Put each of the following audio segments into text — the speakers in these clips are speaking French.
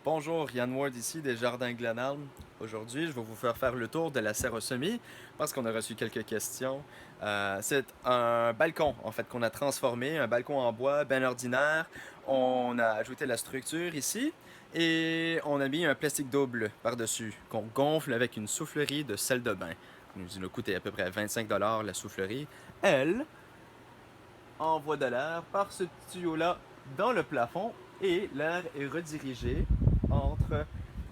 Bonjour, Yann Ward ici des Jardins Glenalm. Aujourd'hui, je vais vous faire le tour de la serre au semis parce qu'on a reçu quelques questions. C'est un balcon en fait qu'on a transformé, un balcon en bois bien ordinaire. On a ajouté la structure ici et on a mis un plastique double par-dessus qu'on gonfle avec une soufflerie de sel de bain. Il nous a coûté à peu près 25 $ la soufflerie. Elle envoie de l'air par ce tuyau-là dans le plafond et l'air est redirigé entre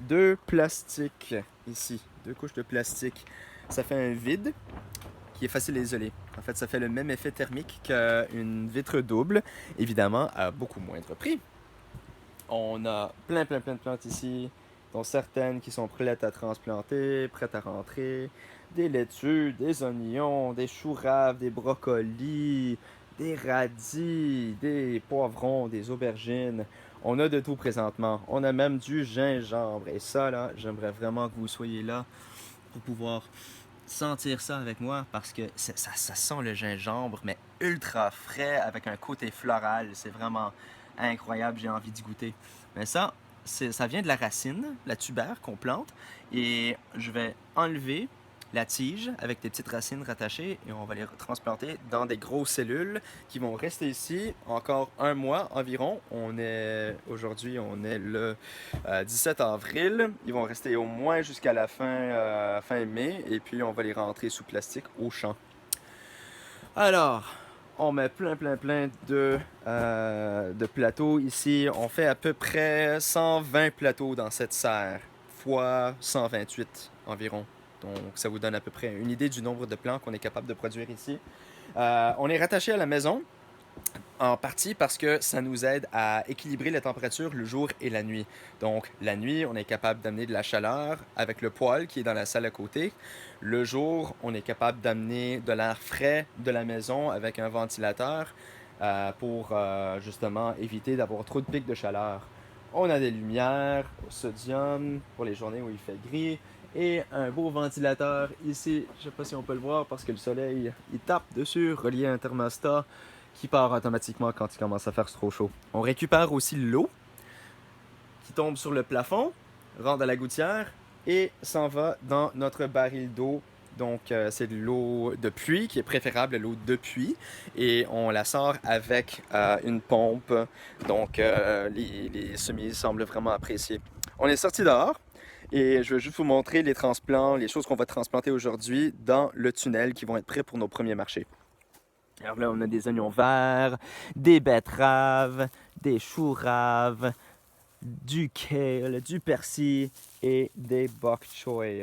deux plastiques ici, deux couches de plastique. Ça fait un vide qui est facile à isoler. En fait, ça fait le même effet thermique qu'une vitre double, évidemment à beaucoup moindre prix. On a plein de plantes ici, dont certaines qui sont prêtes à transplanter, prêtes à rentrer. Des laitues, des oignons, des choux raves, des brocolis, des radis, des poivrons, des aubergines. On a de tout présentement. On a même du gingembre. Et ça, là, j'aimerais vraiment que vous soyez là pour pouvoir sentir ça avec moi parce que ça sent le gingembre, mais ultra frais avec un côté floral. C'est vraiment incroyable, j'ai envie d'y goûter. Mais ça vient de la racine, la tubère qu'on plante, et je vais enlever la tige avec des petites racines rattachées et on va les transplanter dans des grosses cellules qui vont rester ici encore un mois environ. Aujourd'hui, on est le 17 avril. Ils vont rester au moins jusqu'à la fin mai et puis on va les rentrer sous plastique au champ. Alors, on met plein de plateaux ici. On fait à peu près 120 plateaux dans cette serre, fois 128 environ. Donc, ça vous donne à peu près une idée du nombre de plants qu'on est capable de produire ici. On est rattaché à la maison, en partie parce que ça nous aide à équilibrer la température le jour et la nuit. Donc, la nuit, on est capable d'amener de la chaleur avec le poêle qui est dans la salle à côté. Le jour, on est capable d'amener de l'air frais de la maison avec un ventilateur pour justement éviter d'avoir trop de pics de chaleur. On a des lumières au sodium pour les journées où il fait gris et un beau ventilateur ici. Je ne sais pas si on peut le voir parce que le soleil il tape dessus, relié à un thermostat qui part automatiquement quand il commence à faire trop chaud. On récupère aussi l'eau qui tombe sur le plafond, rentre à la gouttière et s'en va dans notre baril d'eau. Donc, c'est de l'eau de pluie qui est préférable à l'eau de puits et on la sort avec une pompe. Donc, les semis semblent vraiment apprécier. On est sorti dehors et je vais juste vous montrer les transplants, les choses qu'on va transplanter aujourd'hui dans le tunnel qui vont être prêts pour nos premiers marchés. Alors là, on a des oignons verts, des betteraves, des choux raves, du kale, du persil et des bok choy.